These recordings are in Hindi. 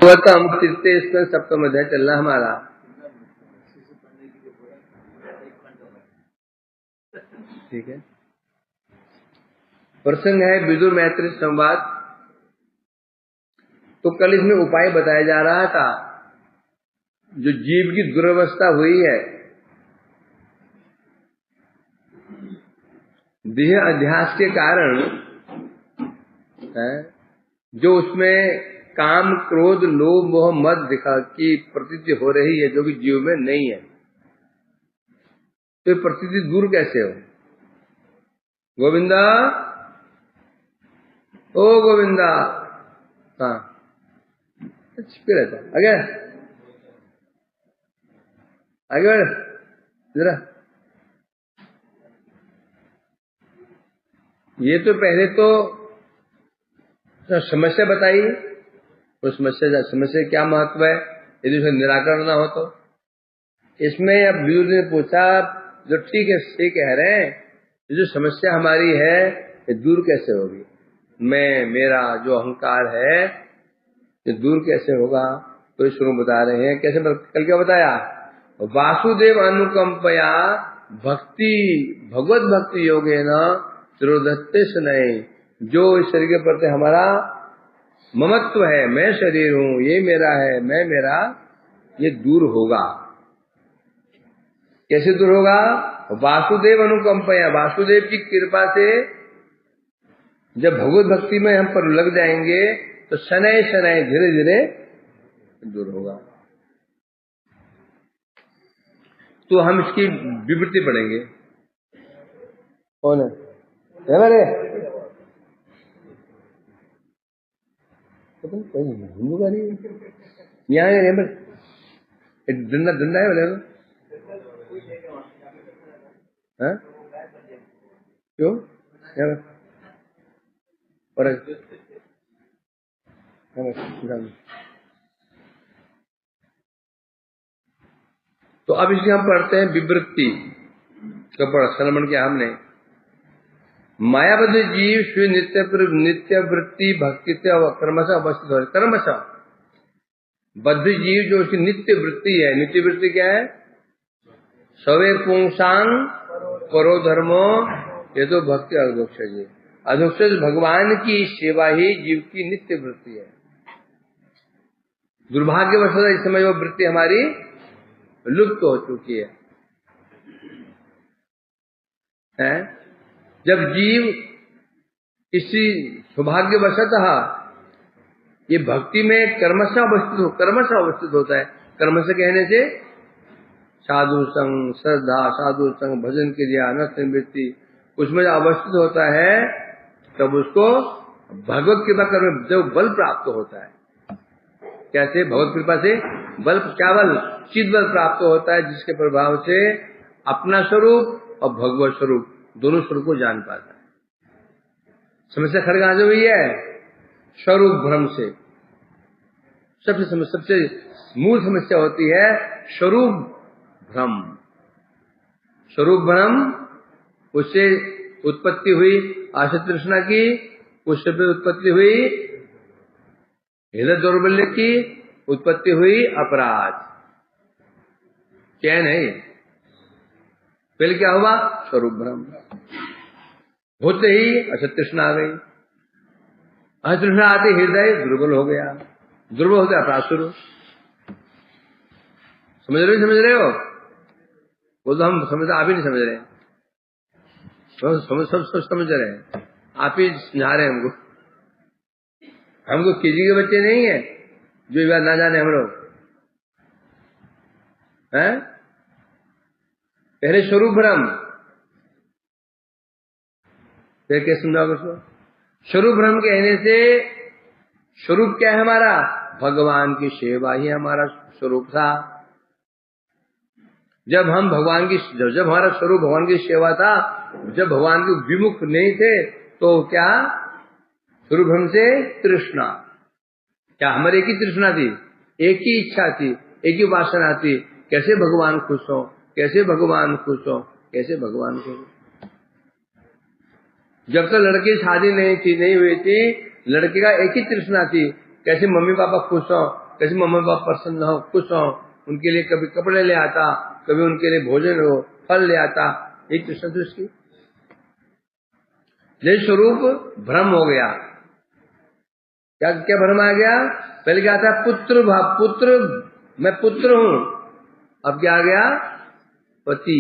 गौतम तृतीय स्कंद सप्तम अध्याय चल रहा हमारा। ठीक है, प्रसंग है विदुर मैत्री संवाद। तो कल इसमें उपाय बताया जा रहा था, जो जीव की दुर्वस्था हुई है, देह अध्यास के कारण है, जो उसमें काम क्रोध लोभ मोह मद दिखा की प्रतीति हो रही है, जो कि जीव में नहीं है। तो प्रतीति दूर कैसे हो? गोविंदा, ओ गोविंदा, हाँ रहता आगे आगे बढ़ जरा। ये तो पहले तो समस्या बताई, उस समस्या क्या महत्व है, यदि उसका निराकरण ना हो तो। इसमें अब विदुर ने पूछा, जो ठीक है सही कह रहे हैं, जो समस्या हमारी है ये दूर कैसे होगी? मैं मेरा जो अहंकार है ये दूर कैसे होगा? तो शुरू बता रहे हैं कैसे। कल क्या बताया? वासुदेव अनुकंपया भक्ति भगवत भक्ति योगेन तिरोधत्ते स्नेह। जो इस शरीर के प्रति हमारा ममत्व है, मैं शरीर हूं, ये मेरा है, मैं मेरा, ये दूर होगा। कैसे दूर होगा? वासुदेव अनुकंपया, वासुदेव की कृपा से जब भगवत भक्ति में हम पर लग जाएंगे तो शनय शनय धीरे धीरे दूर होगा। तो हम इसकी विवृत्ति पढ़ेंगे। कौन है रे? हिंदू का नहीं, यहाँ डंडा डंडा है बोले हाँ? क्यों? और तो अब इसलिए हम पढ़ते हैं विवृत्ति का पढ़ा श्रवण किया हमने। मायाबद्ध जीव श्री नित्य वृत्ति भक्ति से कर्मश अवस्थित हो। कर्मश बद्ध जीव जो उसकी नित्य वृत्ति है, नित्य वृत्ति क्या है? सवे पुंसांग परो धर्मो, ये तो भक्ति अधोक्ष जी। अधोक्ष भगवान की सेवा ही जीव की नित्य वृत्ति है। दुर्भाग्यवश इस समय वो वृत्ति हमारी लुप्त हो चुकी है? जब जीव किसी सौभाग्यवशतः ये भक्ति में कर्मश अवस्थित होता है। कर्मश कहने से साधु संग, श्रद्धा, साधु संग, भजन क्रिया, अनर्थ निवृत्ति, उसमें अवस्थित होता है, तब उसको भगवत कृपा कर्म जब बल प्राप्त होता है। कैसे? भगवत कृपा से बल, क्या बल? चिद बल प्राप्त होता है, जिसके प्रभाव से अपना स्वरूप और भगवत स्वरूप दोनों स्वरूप को जान पाता है। समस्या खड़ कहां से हुई है? स्वरूप भ्रम से। सबसे मूल समस्या होती है स्वरूप भ्रम। स्वरूप भ्रम, उससे उत्पत्ति हुई आशा तृष्णा की, उससे फिर उत्पत्ति हुई हृदय दौर्बल्य की, उत्पत्ति हुई अपराध। चैन है ये। पहले क्या हुआ? स्वरूप भ्रम होते ही असत तृष्णा आ गई, असत तृष्णा आते हृदय दुर्बल हो गया, दुर्बल होते अपराध शुरू। समझ रहे हो? वो तो हम समझ, आप ही नहीं समझ रहे हैं, सब समझ रहे हैं, आप ही समझा रहे हैं हमको किसी के बच्चे नहीं है जो ये बात ना जाने हम लोग हैं। पहले स्वरूप भ्रम, फिर क्या समझाओगे उसको? स्वरूप भ्रम कहने से स्वरूप क्या है हमारा? भगवान की सेवा ही हमारा स्वरूप था। जब हमारा स्वरूप भगवान की सेवा था, जब भगवान के विमुख नहीं थे, तो क्या स्वरूप भ्रम से तृष्णा, क्या हमारी एक ही तृष्णा थी, एक ही इच्छा थी, एक ही वासना थी, कैसे भगवान खुश हो, कैसे भगवान खुश हो, कैसे भगवान खुश हो। जब तक लड़के शादी नहीं हुई थी, लड़के का एक ही तृष्णा थी, कैसे मम्मी पापा खुश हो, कैसे मम्मी पापा प्रसन्न हो, खुश हो, उनके लिए कभी कपड़े ले आता, कभी उनके लिए भोजन हो, फल ले आता। एक कृष्ण दृष्टि जय स्वरूप भ्रम हो गया। क्या क्या भ्रम आ गया? पहले क्या था? पुत्र भाव, पुत्र, मैं पुत्र हूं। अब क्या आ गया? पति।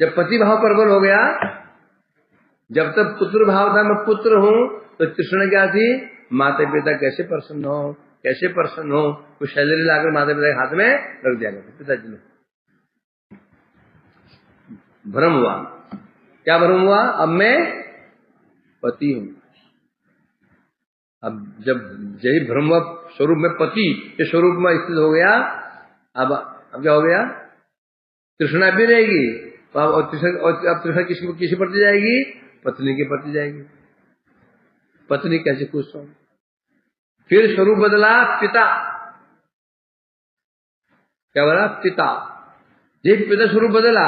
जब पति भाव प्रबल हो गया, जब तक पुत्र भाव था, मैं पुत्र हूं, तो तृष्णा क्या थी? माता पिता कैसे प्रसन्न हो, कैसे प्रसन्न हो, कुछ सैलरी लाकर माता पिता के हाथ में रख दिया गया पिताजी ने। भ्रम हुआ। क्या भ्रम हुआ? अब मैं पति हूं। अब जब यही भ्रम हुआ, स्वरूप में पति के स्वरूप में स्थित हो गया, अब क्या हो गया? तृष्णा भी रहेगी। अब तृष्णा किसी प्रति जाएगी? पत्नी के प्रति जाएगी। पत्नी कैसे खुश हो? फिर स्वरूप बदला, पिता। क्या बोला? पिता। ये पिता स्वरूप बदला,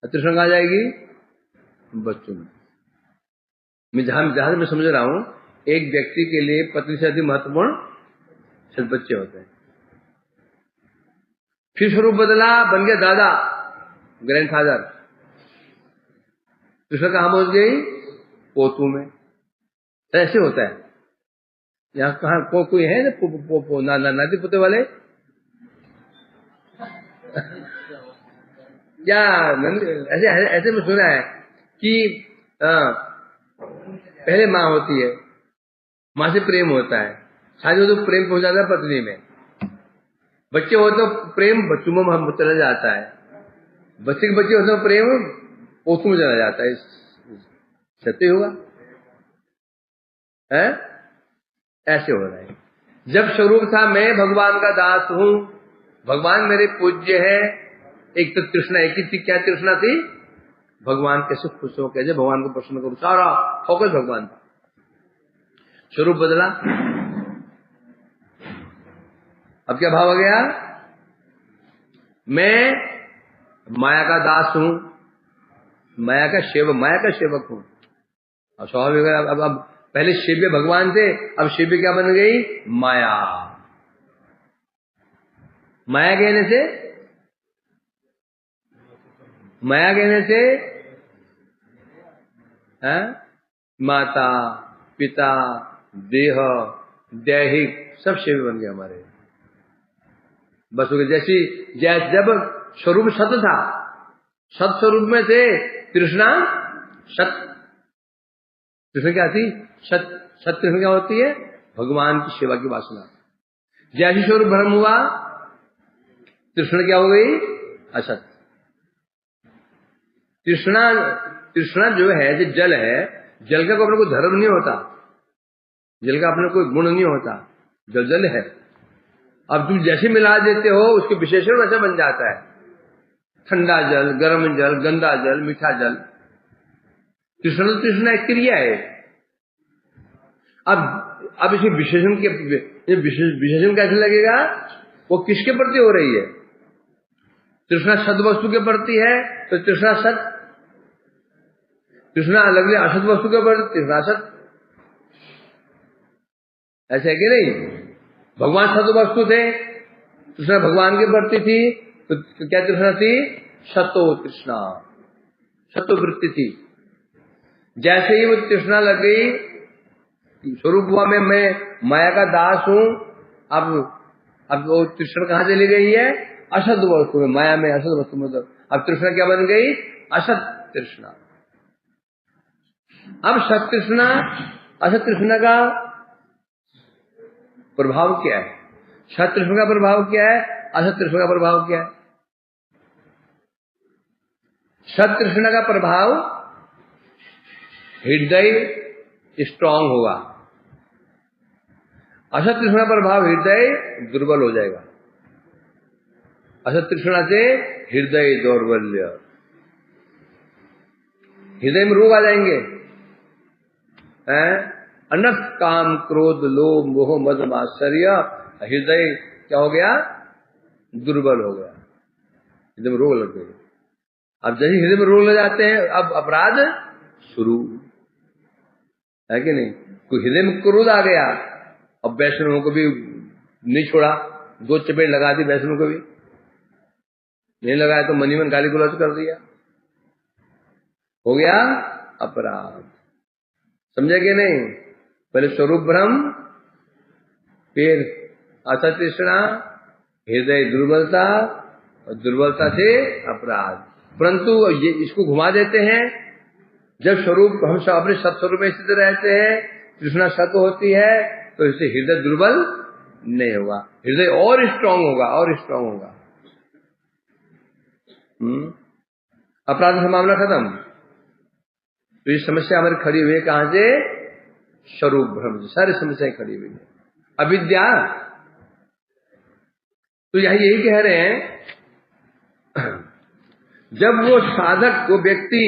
तृष्णा कहां जाएगी? बच्चों में। मैं जहां मैं समझ रहा हूं, एक व्यक्ति के लिए पत्नी से अधिक महत्वपूर्ण सिर्फ बच्चे होते हैं। फिर स्वरूप बदला, बन गया दादा, ग्रैंडफादर। तृष्णा कहां पहुंच गई? पोतू में। ऐसे होता है। यहाँ कहा कोई है ना नाती पोते वाले? या ऐसे ऐसे में सुना है कि पहले माँ होती है, माँ से प्रेम होता है, शादी हो तो प्रेम पहुंच जाता है पत्नी में, बच्चे होते तो प्रेम बच्चों में चला जाता है, बच्चे के बच्चे होते तो प्रेम पोतों में चला जाता है। सत्य होगा है? ऐसे हो रहा है। जब स्वरूप था मैं भगवान का दास हूं, भगवान मेरे पूज्य है, एक तो तृष्णा एक ही थी। क्या तृष्णा थी? भगवान कैसे खुश हो, कैसे भगवान को प्रसन्न करूं, सारा फोकस भगवान था। स्वरूप बदला, अब क्या भाव आ गया? मैं माया का दास हूं, माया का सेवक हूं। अब स्वाभाविक है, अब पहले शिव्य भगवान थे, अब शिव्य क्या बन गई? माया। माया कहने से है? माता पिता देह दैहिक सब शिव्य बन गए हमारे। बस जैसी जब स्वरूप सत था, सत स्वरूप में थे, तृष्णा सत, तृष्णा क्या थी? सत। सत तृष्णा क्या होती है? भगवान की सेवा की वासना। जैसी स्वरूप भ्रम हुआ, तृष्णा क्या हो गई? असत। तृष्णा जो है, जो जल है, जल का अपना कोई धर्म नहीं होता, जल का अपना कोई गुण नहीं होता, जल है। अब तुम जैसे मिला देते हो, उसके विशेषण वैसा बन जाता है। ठंडा जल, गर्म जल, गंदा जल, मीठा जल। तृष्णा एक क्रिया है। अब इसे विशेषण कैसे लगेगा? वो किसके प्रति हो रही है? तृष्णा सद वस्तु के प्रति है तो तृष्णा सत, तृष्णा अलग असत वस्तु के प्रति तृष्णा सत। ऐसे है कि नहीं? भगवान सद वस्तु थे, तृष्णा भगवान के प्रति थी, तो क्या तृष्णा थी? सतो तृष्णा, सतो वृत्ति थी। जैसे ही वो तृष्णा लग गई, स्वरूप हुआ मैं माया का दास हूं, अब वो तृष्णा कहां चली गई है? असत वस्तु में, माया में, असत वस्तु में। अब तृष्णा क्या बन गई? असत तृष्णा। अब सत तृष्णा असत तृष्णा का प्रभाव क्या है? सत तृष्णा का प्रभाव क्या है? असत तृष्णा का प्रभाव क्या है? सत तृष्णा का प्रभाव हृदय स्ट्रांग होगा, असत तृष्णा का प्रभाव हृदय दुर्बल हो जाएगा। असत तृष्णा से हृदय दौर्बल्य, हृदय में रोग आ जाएंगे, अनर्थ काम क्रोध लोभ मोह मद मात्सर्य। हृदय क्या हो गया? दुर्बल हो गया, हृदय में रोग लग गए। अब जैसे हृदय में रोग लग जाते हैं, अब अपराध शुरू है कि नहीं? कोई हृदय में क्रोध आ गया अब वैष्णवों को भी नहीं छोड़ा, 2 चपेट लगा दी वैष्णव को भी, नहीं लगाया तो मनी मन गाली गलौज कर दिया, हो गया अपराध। समझे कि नहीं? पहले स्वरूप भ्रम, फिर असत तृष्णा, हृदय दुर्बलता, और दुर्बलता से अपराध। परंतु ये इसको घुमा देते हैं, जब स्वरूप हम सब अपने सत्स्वरूप में स्थित रहते हैं, तृष्णा सत्य होती है, तो इससे हृदय दुर्बल नहीं होगा, हृदय और स्ट्रांग होगा, और स्ट्रांग होगा। अपराध से मामला खत्म। तो ये समस्या हमारी खड़ी हुई है कहां से? स्वरूप भ्रम से सारी समस्याएं खड़ी हुई है। अविद्या, तो यही कह रहे हैं, जब वो साधक, वो व्यक्ति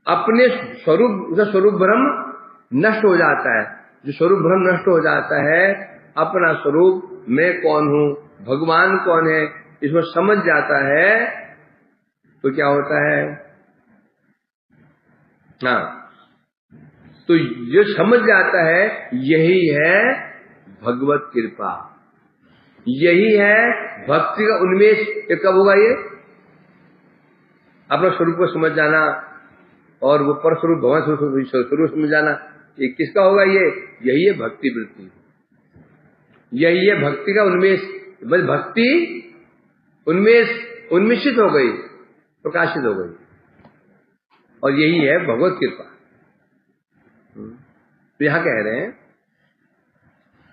अपने स्वरूप भ्रम नष्ट हो जाता है, जो स्वरूप भ्रम नष्ट हो जाता है, अपना स्वरूप मैं कौन हूं, भगवान कौन है, इसमें समझ जाता है, तो क्या होता है? हाँ, तो जो समझ जाता है, यही है भगवत कृपा, यही है भक्ति का उन्मेष। ये कब होगा? ये अपना स्वरूप को समझ जाना और वो पर स्वरूप भगवान स्वरूप समझ जाना, ये किसका होगा? यही है भक्ति वृत्ति, यही है भक्ति का उन्मेष। बस भक्ति उन्मेषित हो गई, प्रकाशित हो गई, और यही है भगवत कृपा। तो यहां कह रहे हैं,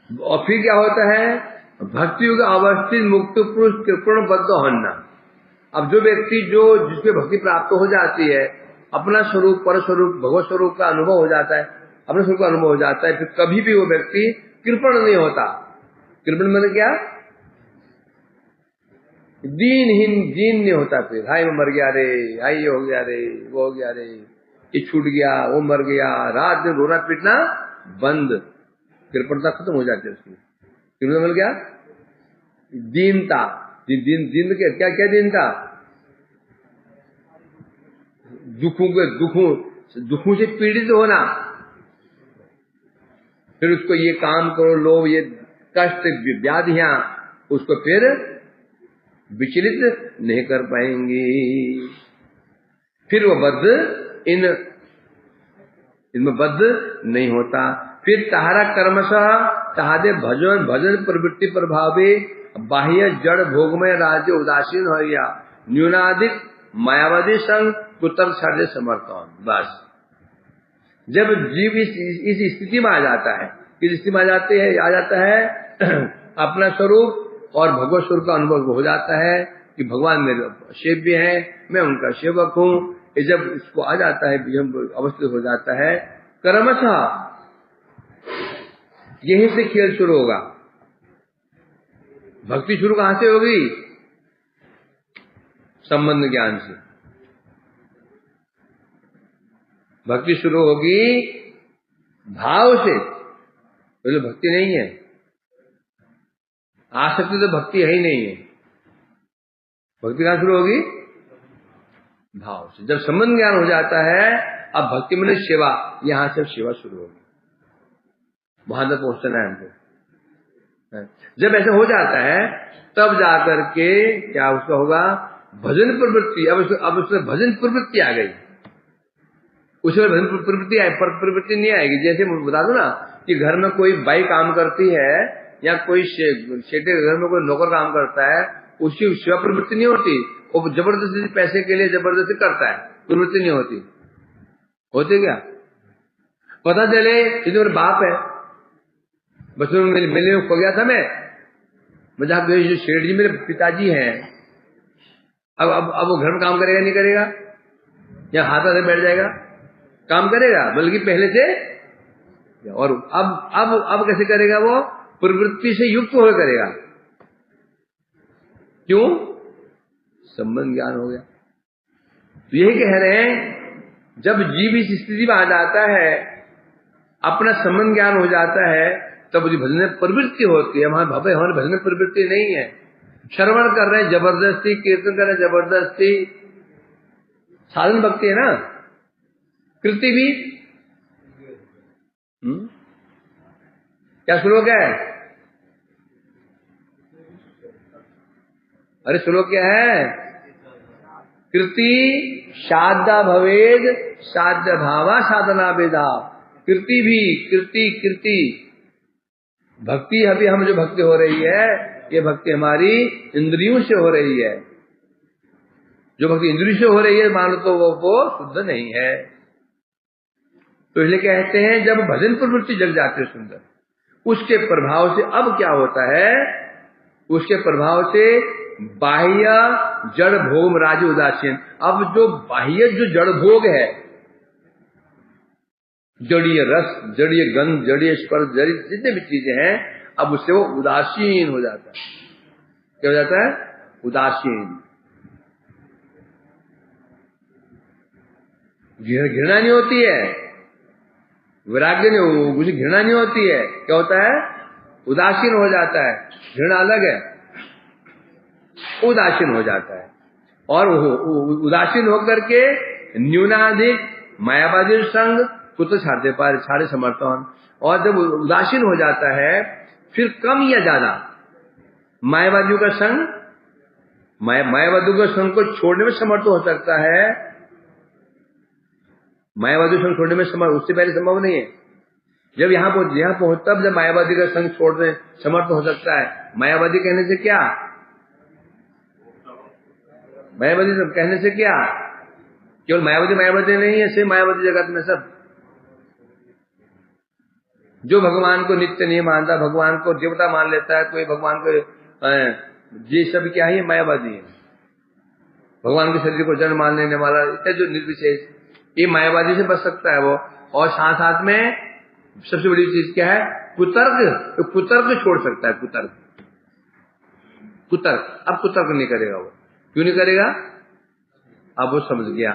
और फिर क्या होता है? भक्ति युग अवस्थित मुक्त पुरुष कृपण बद्ध होना। अब जो व्यक्ति जिसपे भक्ति प्राप्त हो जाती है, अपना स्वरूप, पर स्वरूप, भगवत स्वरूप का अनुभव हो जाता है, अपने स्वरूप का अनुभव हो जाता है, फिर कभी भी वो व्यक्ति कृपण नहीं होता। कृपण मैंने क्या? दीन नहीं होता। फिर हाय मैं मर गया रे, हाय ये हो गया रे, वो हो गया रे, ये छूट गया, वो मर गया, रात दिन रोना पीटना बंद, कृपणता खत्म हो जाती है उसकी। कृपणता मिल गया दीनता। दीन क्या क्या दीनता? दुखों से पीड़ित होना, फिर उसको ये काम करो, लोग ये कष्ट व्याधियां उसको फिर विचलित नहीं कर पाएंगी, फिर वो बद्ध इनमें बद्ध नहीं होता। फिर तारा कर्मशः ताहादे भजन प्रवृत्ति प्रभावे बाह्य जड़ भोगमय राज्य उदासीन हो या न्यूनाधिक मायावादी संग कुतर्क साधे समर्थन। बस जब जीव इस स्थिति में आ जाता है, किस स्थिति में आ जाता है अपना स्वरूप और भगवत स्वरूप का अनुभव हो जाता है कि भगवान मेरे सेव्य हैं, मैं उनका सेवक हूं। ये जब इसको आ जाता है, अवस्थित हो जाता है, कर्मशः यहीं से खेल शुरू होगा। भक्ति शुरू कहां से होगी? संबंध ज्ञान से। भक्ति शुरू होगी भाव से, पहले भक्ति नहीं है, आसक्ति तो भक्ति है ही नहीं है। भक्ति कहां शुरू होगी? भाव से। जब संबंध ज्ञान हो जाता है, अब भक्ति में सेवा, यहां से सेवा शुरू होगी, वहां तक पहुंचना है हमको। जब ऐसा हो जाता है तब जाकर के क्या उसका होगा? भजन प्रवृत्ति। अब उसमें भजन प्रवृत्ति आ गई, उसमें भजन प्रवृत्ति आई, पर प्रवृत्ति नहीं आएगी। जैसे बता दो ना कि घर में कोई बाई काम करती है या कोई शेटे घर में कोई नौकर काम करता है, उसकी सेवा प्रवृत्ति नहीं होती, वो जबरदस्ती पैसे के लिए जबरदस्ती करता है, प्रवृत्ति नहीं होती। होती क्या? पता चले ये तो मेरा बाप है, बचपन में मिलने में खो गया था, मैं जाकर जो शेठ जी मेरे पिताजी हैं, अब वो घर में काम करेगा नहीं करेगा, या हाथ से बैठ जाएगा? काम करेगा, बल्कि पहले से। और अब कैसे करेगा? वो प्रवृत्ति से युक्त होकर करेगा। क्यों? संबंध ज्ञान हो गया। तो यही कह रहे हैं, जब जीव इस स्थिति में आ जाता है, अपना संबंध ज्ञान हो जाता है, तब मुझे भजन में प्रवृत्ति होती है। हमारे भजन में प्रवृत्ति नहीं है। श्रवण कर रहे हैं जबरदस्ती, कीर्तन कर रहे हैं जबरदस्ती, साधन भक्ति है ना, कृति भी। क्या श्लोक है? अरे श्लोक क्या है? कृति साध्या भवेद साध्य भावा साधना वेदा। कृति भी कृति भक्ति, अभी हम जो भक्ति हो रही है, ये भक्ति हमारी इंद्रियों से हो रही है। जो भक्ति इंद्रियों से हो रही है मान लो तो वो शुद्ध नहीं है। तो इसलिए कहते हैं जब भजन प्रवृत्ति जग जाती है सुंदर, उसके प्रभाव से अब क्या होता है? उसके प्रभाव से बाह्य जड़ भोग राज उदासीन। अब जो बाह्य जो जड़ भोग है, जड़ीय रस, जड़ीय गंध, जड़ीय स्पर्श, जड़ीय जितने भी चीजें हैं, अब उससे वो उदासीन हो जाता है। क्या हो जाता है? उदासीन। घृणा नहीं होती है, वैराग्य नहीं, मुझे घृणा नहीं होती है। क्या होता है? उदासीन हो जाता है। घृणा अलग है, उदासीन हो जाता है। और उदासीन होकर के न्यूनाधिक मायावादी संग कुछ छाड़ते पार छाड़े समर्थन। और जब उदासीन हो जाता है फिर कम या ज्यादा मायावादियों का संग, मायावादियों का संग को छोड़ने में समर्थ हो सकता है। मायावादी संग छोड़ने में उससे पहले संभव नहीं है। जब यहाँ पहुंच तब जब मायावादी का संग छोड़ने समर्थ हो सकता है। मायावादी कहने से क्या? मायावादी कहने से क्या? केवल मायावादी नहीं है, सिर्फ मायावादी जगत में सब जो भगवान को नित्य नहीं मानता, भगवान को देवता मान लेता है, कोई भगवान को ये सब क्या है? मायावादी है। भगवान के शरीर को जन्म मान लेने वाला जो निर्विशेष, ये मायावादी से बच सकता है वो। और साथ साथ में सबसे बड़ी चीज क्या है? कुतर्क। तो कुतर्क छोड़ सकता है। कुतर्क अब कुतर्क नहीं करेगा वो। क्यों नहीं करेगा? अब वो समझ गया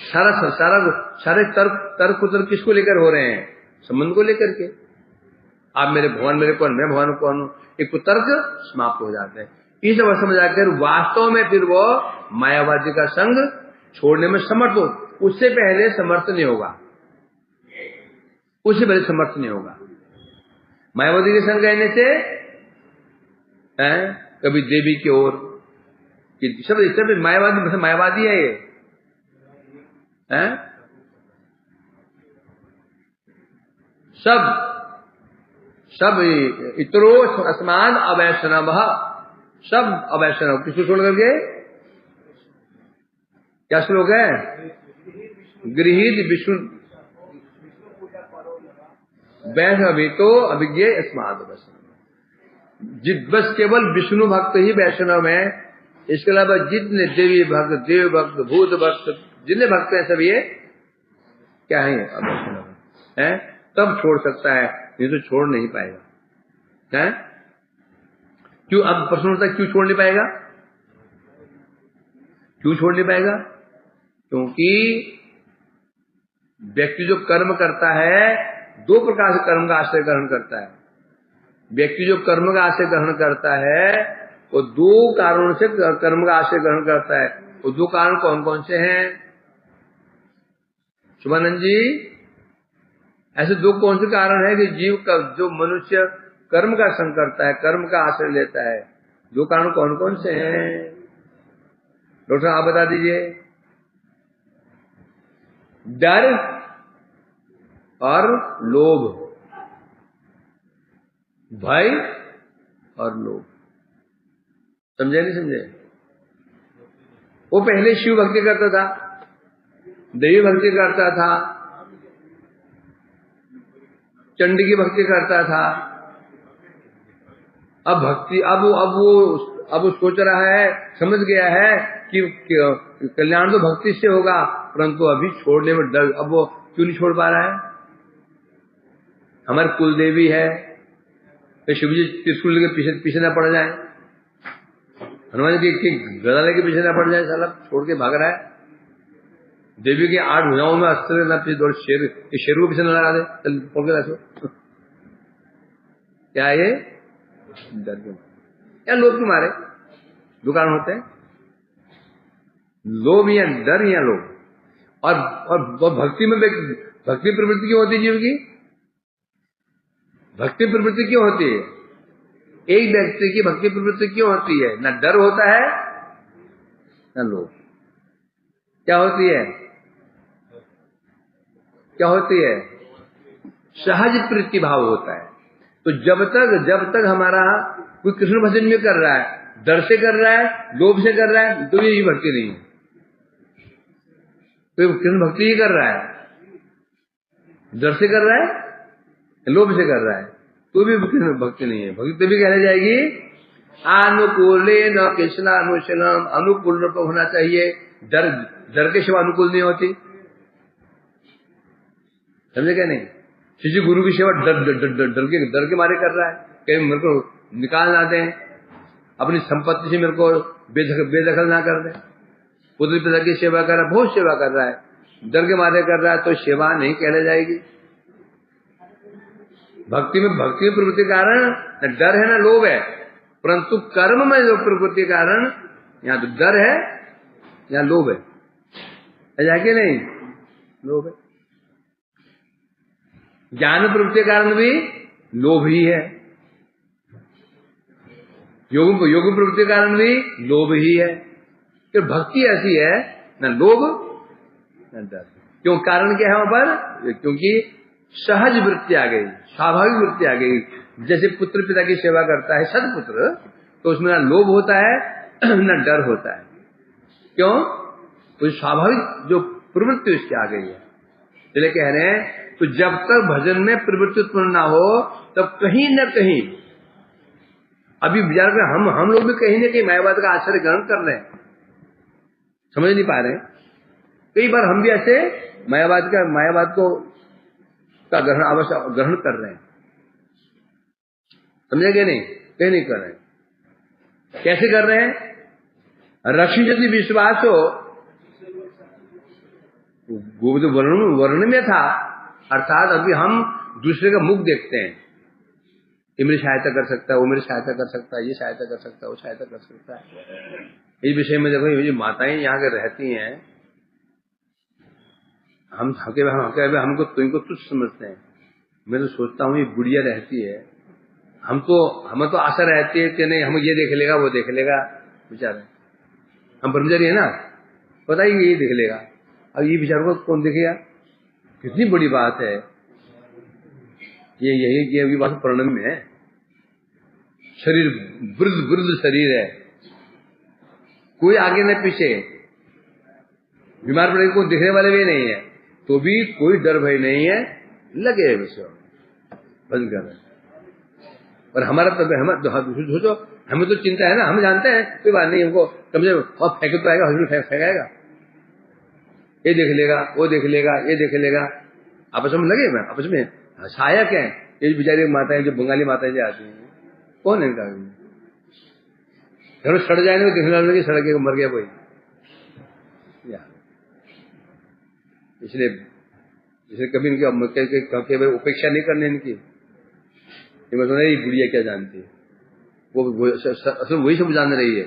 सारे तर्क कुतर्क किसको लेकर हो रहे हैं? संबंध को लेकर के। आप मेरे भगवान मेरे कौन, मैं भगवान कौन हूं, एक कुतर्क समाप्त हो जाते हैं। इस सब समझ आकर वास्तव में फिर वो मायावादी का संग छोड़ने में समर्थ हो। उससे पहले समर्थ नहीं होगा, उससे पहले समर्थ नहीं होगा। मायावादी के संग रहने से कभी देवी की ओर, सब मायावादी है ये सब इतरो अस्मान अवैष्णव, सब अवैष्णव। किसको छोड़ करके? क्या श्लोक है? गृहीत विष्णु वैष्णवी तो अभिज्ञ अस्माद वैष्णव। बस केवल विष्णु भक्त ही वैष्णव है। इसके अलावा जितने देवी भक्त, देव भक्त, भूत भक्त, जितने भक्त हैं सब ये क्या है? अवैष्णव है। तब छोड़ सकता है, नहीं तो छोड़ नहीं पाएगा। है क्यों? अब प्रश्न उठता है क्यों छोड़ नहीं पाएगा? क्यों छोड़ नहीं पाएगा? क्योंकि व्यक्ति जो कर्म करता है, दो प्रकार से कर्म का आश्रय ग्रहण करता है। व्यक्ति जो कर्म का आश्रय ग्रहण करता है वो दो कारणों से कर्म का आश्रय ग्रहण करता है। वो दो कारण कौन कौन से हैं? शुभानंद जी, ऐसे दो कौन से कारण है कि जीव का, जो मनुष्य कर्म का संग करता है, कर्म का आश्रय लेता है? दो कारण कौन कौन से हैं? डॉक्टर आप बता दीजिए। डर और लोभ, भय और लोभ। समझे नहीं समझे? वो पहले शिव भक्ति करता था, देवी भक्ति करता था, चंडी की भक्ति करता था। अब भक्ति अब वो सोच रहा है, समझ गया है कि कल्याण तो भक्ति से होगा, परंतु अभी छोड़ने में डर। अब वो क्यों नहीं छोड़ पा रहा है? हमारे कुल देवी है, तो शिव जी त्रिशूल के पीछे न पड़ जाए, हनुमान जी के गदा लेके पीछे न पड़ जाए, साला छोड़ के भाग रहा है। देवी की 8 भुजाओं में अस्त्र न पीछे दौड़, शेर को पीछे न लगा दे, चल पकड़ के रखो। क्या ये? डर के मारे या लोभ के मारे? दो कारण होते हैं, लोभ या डर या लोभ। और भक्ति में भक्ति प्रवृत्ति क्यों होती है जीव की? भक्ति प्रवृत्ति क्यों होती है? एक व्यक्ति की भक्ति प्रवृत्ति क्यों होती है? ना डर होता है ना लोभ। क्या होती है? क्या होती है? सहज प्रीति भाव होता है। तो जब तक हमारा कोई कृष्ण भजन में कर रहा है, डर से कर रहा है, लोभ से कर रहा है, तो ये भक्ति नहीं है। कोई कृष्ण भक्ति ही कर रहा है, डर से कर रहा है, लोभ से कर रहा है, तो भी कृष्ण भक्ति नहीं है। भक्ति भी कहने जाएगी अनुकूल न कृष्णानुशीलम, अनुकूल तो होना चाहिए। डर के सेवा अनुकूल नहीं होती। समझे क्या? नहीं। शिष्य गुरु की सेवा डर के मारे कर रहा है, कहीं मेरे को निकाल ना दें, अपनी संपत्ति से मेरे को बेदखल ना कर दे। पुत्र पिता की सेवा कर रहा है, बहुत सेवा कर रहा है, डर के मारे कर रहा है, तो सेवा नहीं कहला जाएगी। भक्ति में प्रवृत्ति कारण न डर है ना लोभ है, परंतु कर्म में जो प्रवृत्ति कारण यहाँ तो डर है, यहाँ लोभ है। ऐसा कि नहीं? लोभ है। ज्ञान प्रवृत्ति कारण भी लोभ ही है, योग प्रवृत्ति कारण भी लोभ ही है। तो भक्ति ऐसी है न लोभ न डर। क्यों? कारण क्या है वहां पर? क्योंकि सहज वृत्ति आ गई, स्वाभाविक वृत्ति आ गई। जैसे पुत्र पिता की सेवा करता है सदपुत्र, तो उसमें न लोभ होता है न डर होता है। क्यों? तो स्वाभाविक जो प्रवृत्ति उसकी आ गई है। इसलिए कह रहे हैं तो जब तक भजन में प्रवृत्ति उत्पन्न ना हो, तब कहीं न कहीं अभी विचार कर हम लोग भी कहीं न कहीं मायावाद का आश्रय ग्रहण कर रहे हैं, समझ नहीं पा रहे। कई बार हम भी ऐसे मायावाद को का ग्रहण कर रहे हैं, समझेंगे नहीं? कहीं नहीं कर रहे हैं। कैसे कर रहे हैं? रक्षी यदि विश्वास हो, वो तो वर्ण में था, अर्थात अभी हम दूसरे का मुख देखते हैं, ये मेरी सहायता कर सकता है, वो मेरी सहायता कर सकता है, ये सहायता कर सकता है, वो सहायता कर सकता है। इस विषय में देखो, ये माताएं यहाँ के रहती हैं, हमको तुमको तुच्छ समझते हैं। मैं तो सोचता हूँ ये गुड़िया रहती है, हमें तो आशा रहती है कि नहीं हम ये देख लेगा, वो देख लेगा। बेचारे हम ब्रह्मचारी है ना, पता ही ये देख लेगा। अब ये विचार को कौन देखेगा? कितनी बड़ी बात है ये अभी बात प्रणम में है। शरीर वृद्ध शरीर है, कोई आगे न पीछे, बीमार पड़े को दिखने वाले भी नहीं है, तो भी कोई डर भय नहीं है, लगे विषय बंद कर रहे हैं। और हमारा सोचो, हमें तो चिंता है ना, हम जानते हैं कोई बात नहीं, हमको कम से कम फेंक तो आएगा, हॉस्पिटल फेंकाएगा, ये देख लेगा, वो देख लेगा, ये देख लेगा। आपस में लगे मैं आपस में सहायक है। ये बेचारी माताएं जो बंगाली माताएं जो आती हैं, कौन है इनका? घर सड़ जाए ना, देखने वाले की सड़क के मर गया कोई। इसलिए कभी इनकी उपेक्षा नहीं करनी इनकी। ये गुड़िया क्या जानती है, वो असल वही सब जान रही है,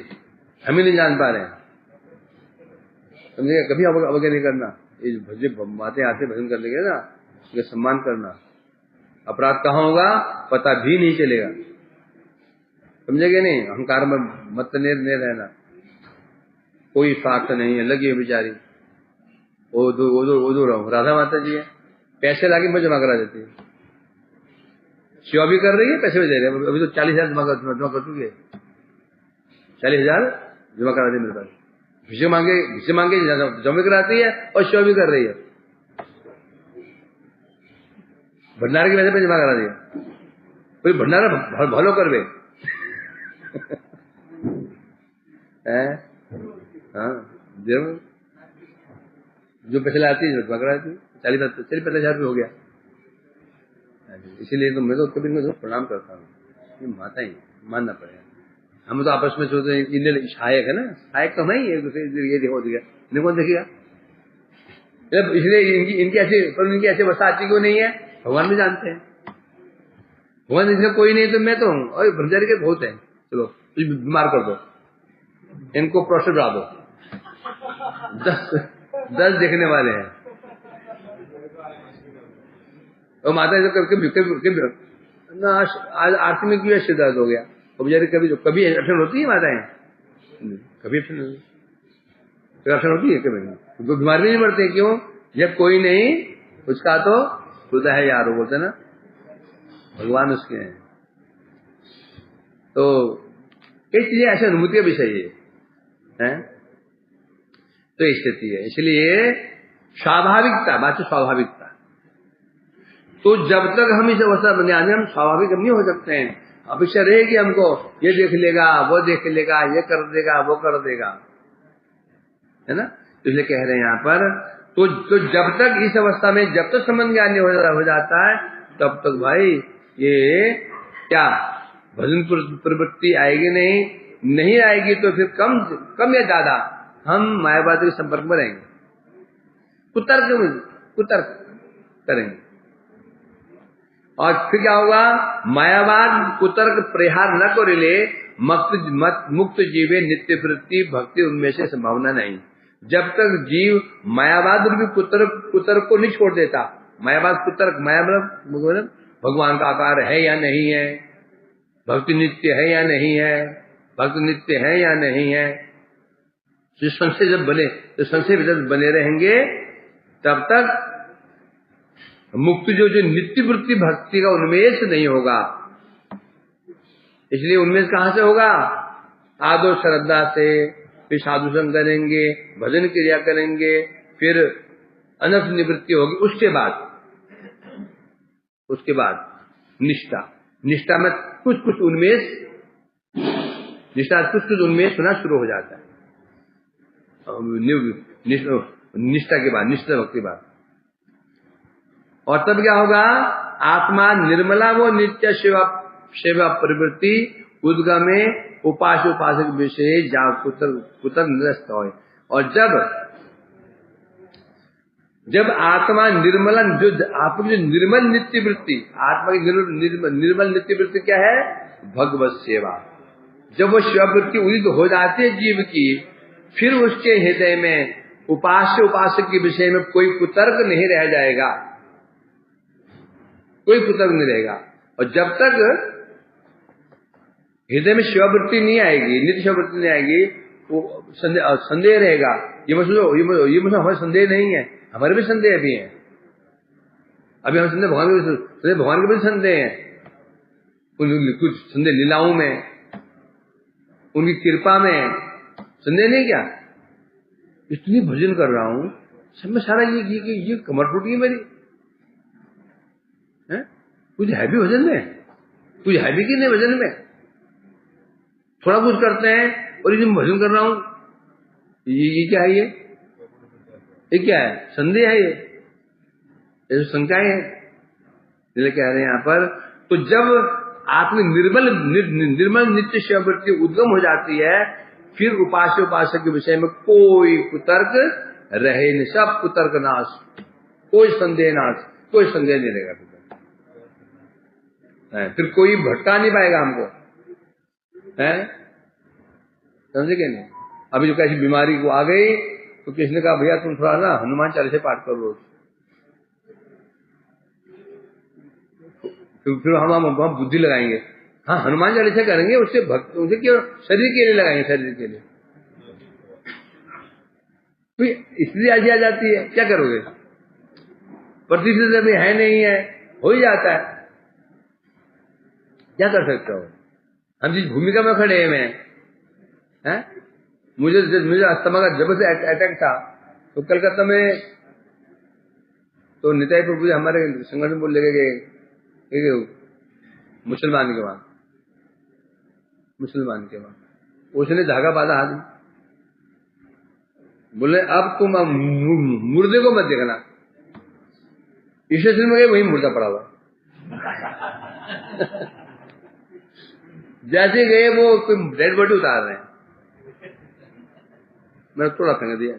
हम ही नहीं जान पा रहे हैं। समझेगा? कभी अवज्ञा नहीं करना। ये माते आते भजन करने के ना, उसका सम्मान करना। अपराध कहाँ होगा पता भी नहीं चलेगा, समझेगे नहीं? अहंकार में मत नहीं रहना, कोई स्वार्थ नहीं है। लगी है बेचारी, वो राधा माता जी है, पैसे लाके मैं जमा करा देती है, सेवा भी कर रही है, पैसे भी दे रहे हैं। अभी तो 40,000 जमा कर चुकी है, 40,000 जमा करा दी मेरे पास। भिसे मांगे जमा कराती है और सेवा भी कर रही है। भंडार के पैसे पे जमा करा दिया, कोई भंडारा भलो करवे हाँ, जो पैसे लाती है जमा कराती है। 40-50,000 रुपये हो गया। इसीलिए तो मैं तो कभी इनको प्रणाम करता हूँ, ये माता ही मानना पड़ेगा। हम तो आपस में सोचते हैं इन्हें सहायक है ना, सहायक तो नहीं है, ये देखो इन्हें कौन देखेगा? इसलिए इनकी ऐसी अवस्था आती क्यों नहीं है, भगवान भी जानते हैं। भगवान इसमें कोई नहीं तो मैं तो हूँ, और ब्रह्मचारी के बहुत है, चलो कुछ बीमार कर दो, इनको प्रोस्टेट बढ़ा दो, 10 देखने वाले हैं। और माता ना आज आरती में क्यों सिर दर्द हो गया, तो बेचारी कभी अठन होती है माताएं, कभी अठन होती है, कभी तो बीमार भी नहीं पड़ते। क्यों? जब कोई नहीं उसका तो खुदा है यार, बोलते ना, भगवान उसके हैं। तो कई चीजें ऐसी अनुभूति का विषय है, तो स्थिति है। इसलिए स्वाभाविकता, बात है स्वाभाविकता। तो जब तक हम इस अवस्था बने आने हम स्वाभाविक नहीं हो सकते हैं। अपेक्षा रहेगी हमको, ये देख लेगा, वो देख लेगा, ये कर देगा, वो कर देगा, है ना। इसलिए कह रहे हैं यहाँ पर, तो जब तक इस अवस्था में जब तक संबंध ज्ञान हो जाता है, तब तक भाई ये क्या भजन प्रवृत्ति आएगी नहीं आएगी, तो फिर कम या ज्यादा हम मायावाद के संपर्क में रहेंगे, कुतर्क करेंगे। और फिर क्या होगा? मायावाद कुतर्क परिहार न करेले मुक्त जीवे नित्य वृत्ति भक्ति उनमें से संभावना नहीं। जब तक जीव मायावाद रूपी कुतर्क को नहीं छोड़ देता, मायावाद कुतर्क, मायावाद भगवान का आकार है या नहीं है, भक्ति नित्य है या नहीं है, भक्त नित्य है या नहीं है, संशय जब बने तो संशय जब बने रहेंगे, तब तक मुक्त जो नित्य वृत्ति भक्ति का उन्मेष नहीं होगा। इसलिए उन्मेष कहां से होगा? आदो श्रद्धा से, फिर साधु संग करेंगे, भजन क्रिया करेंगे, फिर अनर्थ निवृत्ति होगी, उसके बाद निष्ठा में कुछ उन्मेष, उन्मेष होना शुरू हो जाता है निष्ठा के बाद, निष्ठा भक्ति के बाद। और तब क्या होगा? आत्मा निर्मला वो नित्य सेवा प्रवृत्ति उद्गमे उपासक विषय जा कुतर निरस्त हो। और जब आत्मा निर्मला, जो आपकी जो निर्मल नित्य वृत्ति, आत्मा की निर्मल नित्य वृत्ति क्या है? भगवत सेवा। जब वो सेवा वृत्ति उदित हो जाती है जीव की, फिर उसके हृदय में उपासक के विषय में कोई कुतर्क नहीं रह जाएगा, कोई कुतर्क नहीं रहेगा। और जब तक हृदय में शिववृत्ति नहीं आएगी, नित्य शिववृत्ति नहीं आएगी, वो संदेह रहेगा। ये मतलब हमारे संदेह नहीं है, हमारे भी संदेह भी हैं। अभी हम संदेह भगवान के भी संदेह हैं, कुछ संदेह लीलाओं में, उनकी कृपा में संदेह नहीं। क्या इतनी भजन कर रहा हूं, सब में सारा ये कमर टूट गई मेरी, कुछ है भी भजन में, कुछ है भी कि नहीं भजन में, थोड़ा कुछ करते हैं और इसमें भजन कर रहा हूं, ये क्या है? ये क्या है? संदेह है, ये शंकाएं हैं। इसलिए कह रहे हैं यहाँ पर, तो जब आपकी निर्मल नित्य शिववृत्ति उद्गम हो जाती है, फिर उपासक के विषय में कोई कुतर्क रहे नहीं, सब कुतर्क नाश, कोई संदेह नाश, कोई संदेह नहीं रहेगा। फिर कोई भटका नहीं पाएगा हमको, समझे क्या नहीं? अभी जो कैसी बीमारी को आ गई, तो किसने कहा भैया तुम थोड़ा ना हनुमान चालीसा पाठ करो रोज, फिर हम बुद्धि लगाएंगे, हाँ हनुमान चालीसा करेंगे, उससे भक्त, उनसे क्यों शरीर के लिए लगाएंगे, शरीर के लिए। तो इसलिए आज आ जाती है, क्या करोगे? प्रतिष्ठित अभी है नहीं है, हो ही जाता है, क्या कर सकते हो? हम जिस भूमिका में खड़े हैं, मुझे अस्थमा का जब से अटैक था, तो कलकत्ता में तो निताई प्रभु जी हमारे संगठन बोल लेके गए मुसलमान के वहां, उसने धागा बांधा हाथ, बोले अब तुम मुर्दे को मत देखना, स्टेशन में गए वही मुर्दा पड़ा हुआ जैसे गए वो कोई डेड बॉडी उतार रहे हैं, मैंने थोड़ा फेंक दिया,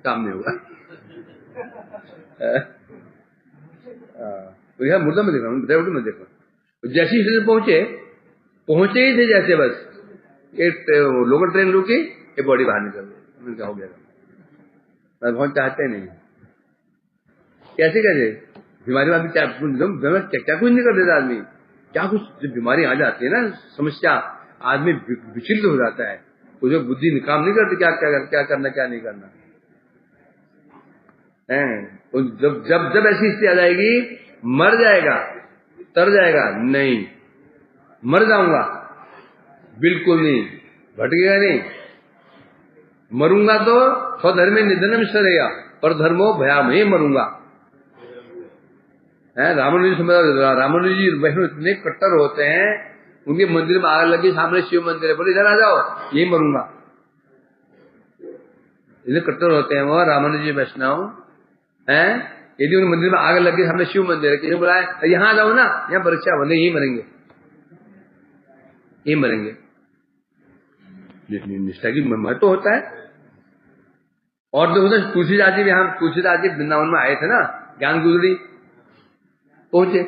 काम नहीं होगा। तो मुर्दा में देखा, डेड बॉडी में देखा। जैसे स्टेशन पहुंचे ही थे, जैसे बस एक लोकल ट्रेन रुकी, ये बॉडी बाहर निकल गई, क्या हो गया? मैं बहुत चाहते नहीं, कैसे बीमारी में क्या कुछ नहीं कर देता आदमी, क्या कुछ जब बीमारी आ जाती है ना, समस्या, आदमी विचलित हो जाता है, तो जो बुद्धि काम नहीं करती क्या करना क्या नहीं करना है। तो जब ऐसी स्थिति आ जाएगी, मर जाएगा, तर जाएगा, नहीं मर जाऊंगा, बिल्कुल नहीं, भटकेगा नहीं। मरूंगा तो स्वधर्मे निधनम सरेगा, पर धर्मो भयामहे मरूंगा। रामानुजी रामानुजी वैष्णव इतने कट्टर होते हैं, उनके मंदिर में आग लगी, सामने शिव मंदिर है, बोले इधर आ जाओ, यही मरूंगा। इतने कट्टर होते हैं वो रामानुजी वैष्णव हैं। यदि उन मंदिर में आग लगी, सामने शिव मंदिर है, किसी ने बुलाया यहाँ आ जाओ ना, यहाँ परीक्षा बंदे, यही मरेंगे, यही मरेंगे। निष्ठा की महत्व होता है। और देखो तो तुलसीदास जी, यहाँ तुलसीदास जी वृंदावन में आए थे ना, ज्ञान गुजरी पहुंचे,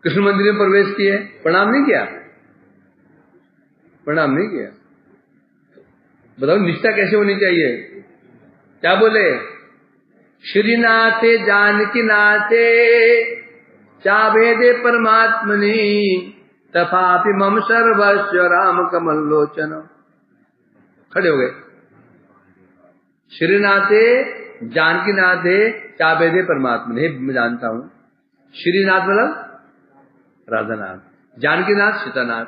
कृष्ण मंदिर में प्रवेश किए, प्रणाम नहीं किया, प्रणाम नहीं किया। बताओ निष्ठा कैसे होनी चाहिए। क्या बोले, श्रीनाथे जानकी नाथे चाभेदे परमात्मनि तथापि मम सर्वस्व राम कमल लोचन। खड़े हो गए, श्रीनाथे जानकी नाथे चाभेदे परमात्मनि, हे मैं जानता हूं, श्रीनाथ मतलब राधानाथ, जानकीनाथ सीतानाथ,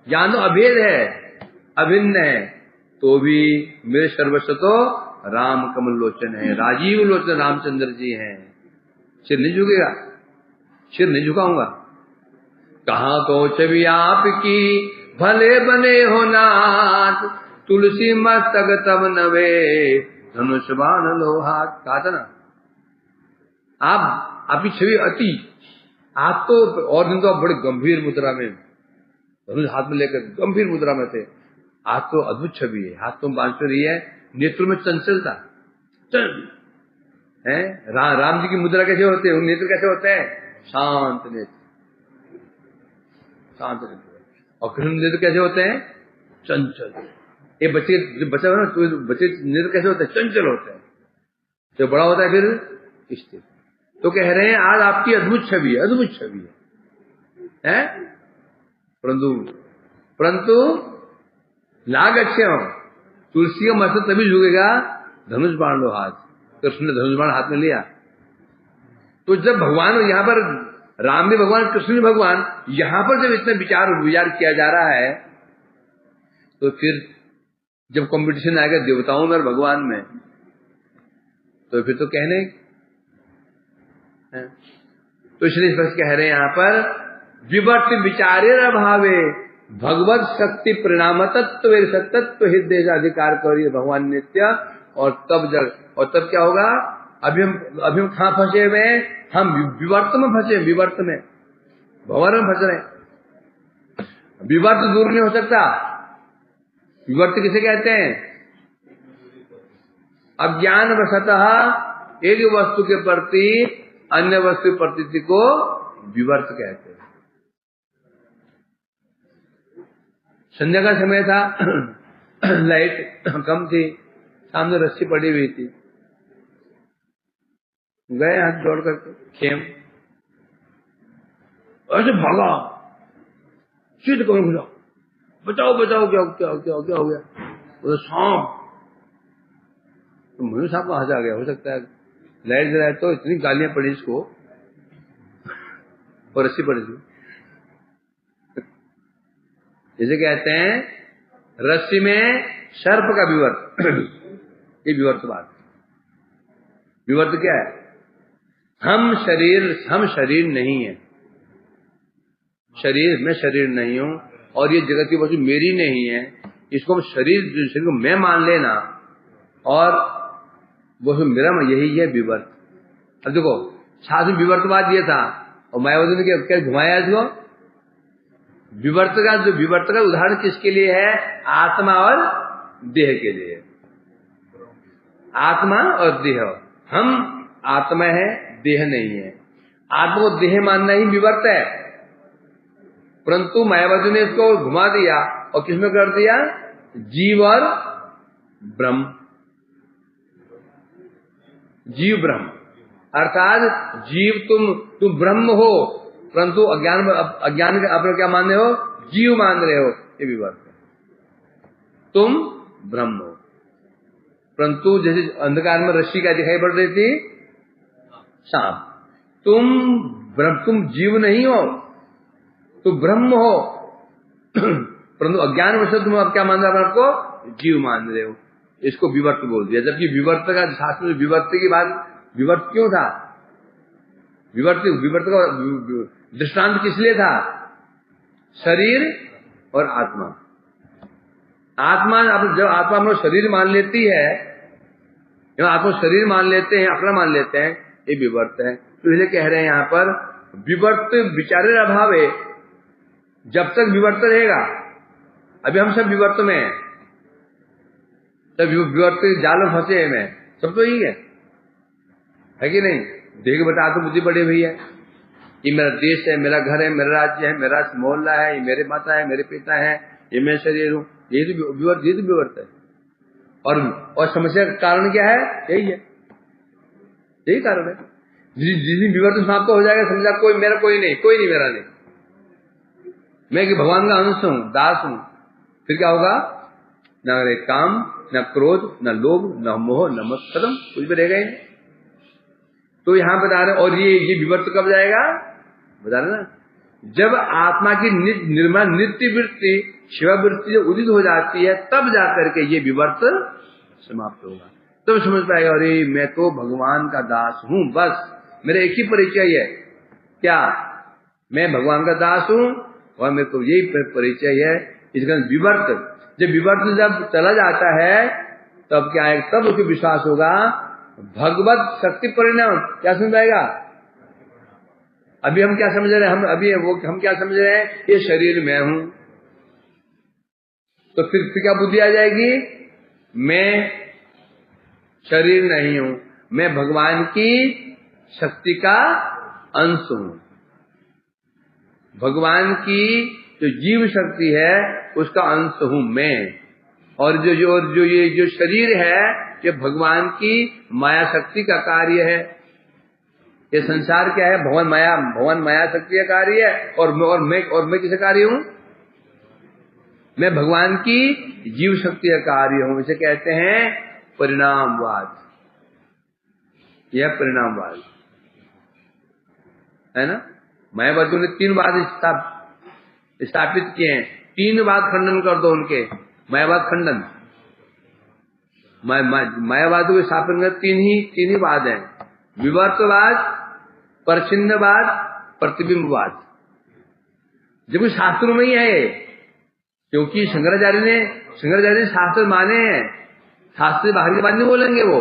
जानो अभेद है, अभिन्न है, तो भी मेरे सर्वस्व तो राम कमल लोचन है, राजीव लोचन रामचंद्र जी हैं। सिर नहीं झुकेगा, सिर नहीं झुकाऊंगा। कहाँ तो छवि आपकी भले बने हो नाथ, तुलसी मस्तक तब नवे धनुष बाण लोहात। कहा था ना, आप आपकी छवि अति, आप तो और दिन तो आप बड़े गंभीर मुद्रा में धनुष हाथ में लेकर गंभीर मुद्रा में थे, आज तो अद्भुत छवि है, हाथ तो बांध रही है, नेत्र में चंचलता है। राम जी की मुद्रा कैसे होते हैं, नेत्र कैसे होते हैं, शांत नेत्र, शांत नेत्र। और कृष्ण नेत्र कैसे होते हैं, चंचल। ये बच्चे जो बच्चा है ना, तो बच्चे नेत्र कैसे होते हैं, चंचल होते हैं, जो बड़ा होता है फिर स्थिर। तो कह रहे हैं आज आपकी अद्भुत छवि है, अद्भुत छवि है, परंतु लाग अच्छे हो, तुलसी का मस्तक तभी झुकेगा धनुष बाण लो हाथ। कृष्ण ने धनुष बाण हाथ में लिया। तो जब भगवान यहाँ पर राम भी भगवान, कृष्ण भी भगवान, यहाँ पर जब इतना विचार किया जा रहा है, तो फिर जब कंपटीशन आएगा देवताओं में और भगवान में, तो फिर तो कहने तो इसलिए स्पष्ट कह रहे हैं यहाँ पर, विवर्त विचारे अभावे भगवत शक्ति परिणाम तत्व सत्तत्व हृदय अधिकार करिए भगवान नित्य। और तब क्या होगा, अभी हम कहाँ फंसे हुए हैं, हम विवर्त में फंसे, विवर्त में, भंवर में फंस रहे। विवर्त दूर नहीं हो सकता। विवर्त किसे कहते हैं, अज्ञान वशतः एक वस्तु के प्रति अन्य वस्तु प्रतीति को विवर्त कहते हैं। संध्या का समय था, लाइट कम थी, सामने रस्सी पड़ी हुई थी, गए हाथ जोड़ करके खेम, ऐसे भागा, सीट कमर घुसा, बचाओ बचाओ, क्या क्या क्या क्या हो गया, वो सांप। तो मुझे साहब को हंसा गया, हो सकता है लाइट जलाए तो इतनी गालियां पड़ी इसको, और रस्सी पड़ी थी। जैसे कहते हैं रस्सी में सर्प का विवर्त, ये विवर्त बात। विवर्त क्या है, हम शरीर नहीं है, मैं शरीर नहीं हूं, और ये जगत की वस्तु मेरी नहीं है, इसको शरीर को मैं मान लेना, और वो मेरा यही है विवर्त। अब देखो साधु विवर्तवाद ये था, और मायावती ने क्या घुमाया इसको, विवर्त का उदाहरण किसके लिए है, आत्मा और देह के लिए। आत्मा और देह, हम आत्मा है, देह नहीं है। आत्मा को देह मानना ही विवर्त है, परंतु मायावती ने इसको घुमा दिया और किसमें कर दिया, जीव और ब्रह्म, जीव ब्रह्म। अर्थात जीव तुम ब्रह्म हो, परंतु अज्ञान के आप लोग क्या मान रहे हो? जीव मान रहे हो। ये विवर्त है। तुम ब्रह्म हो, परंतु जैसे अंधकार में रस्सी क्या दिखाई पड़ रही थी? सांप। तुम जीव नहीं हो, तुम ब्रह्म हो, परंतु अज्ञान वश तुम अब क्या मान रहे हो? आपको जीव मान रहे हो। इसको विवर्त बोल दिया। जबकि विवर्त का शास्त्र में विवर्त की बात, विवर्त क्यों था? विवर्त का दृष्टांत किस लिए था? शरीर और आत्मा। जब आत्मा हम लोग शरीर मान लेती है, जब आत्मा शरीर मान लेते हैं, अपना मान लेते हैं, ये विवर्त है। तो इसलिए कह रहे हैं यहां पर विवर्त विचारे अभाव है। जब तक विवर्त रहेगा, अभी हम सब विवर्त में हैं, सब विवर्त जाल में फंसे हैं, मैं सब तो यही है कि नहीं? देख बता तो बुद्धि बड़ी हुई है। ये मेरा देश है, मेरा घर है, मेरा राज्य है, मेरा मोहल्ला है, ये मेरे माता है, मेरे पिता है, ये मैं शरीर हूं। ये तो विवर्त है। और समस्या का कारण क्या है? यही है, यही कारण है। जिस दिन विवर्त समाप्त हो जाएगा, समझा कोई मेरा कोई नहीं मेरा नहीं, मैं कि भगवान का अंश हूं, दास हूं, फिर क्या होगा? न काम, न क्रोध, न लोभ, न मोह, न मत, खत्म, कुछ भी रहेगा ही नहीं। तो यहां बता रहे, और ये विवर्त कब जाएगा? बता रहे ना, जब आत्मा की निर्मल नित्य वृत्ति, शिवा वृत्ति जो उदित हो जाती है, तब जाकर के ये विवर्त समाप्त होगा। तब समझ पाएगा, अरे मैं तो भगवान का दास हूं, बस मेरा एक ही परिचय है, क्या? मैं भगवान का दास हूं और मेरे को यही परिचय है। इसका विवर्त, जब चला जाता है, तब क्या है? तब उसको विश्वास होगा भगवत शक्ति परिणाम। क्या समझ आएगा? अभी हम क्या समझ रहे हैं? हम क्या समझ रहे हैं? ये शरीर मैं हूं। तो फिर क्या बुद्धि आ जाएगी? मैं शरीर नहीं हूं, मैं भगवान की शक्ति का अंश हूं। भगवान की जो जीव शक्ति है, उसका अंश हूं मैं। और जो शरीर है, ये भगवान की माया शक्ति का कार्य है। ये संसार क्या है? भगवान माया शक्ति का कार्य है। और मैं किसका कार्य हूं? मैं भगवान की जीव शक्ति का कार्य हूं। इसे कहते हैं परिणामवाद। यह परिणामवाद है ना। मायावादियों ने 3 वाद स्थापित किए हैं। 3 वाद खंडन कर दो उनके। मायावाद खंडन, मायावाद को स्थापन कर 3 ही वाद हैं: विवर्तवाद, परिच्छिन्नवाद, प्रतिबिंबवाद। जब शास्त्रों में ही है, क्योंकि शंकराचार्य ने शास्त्र माने हैं। शास्त्र से बाहर की बात नहीं बोलेंगे वो।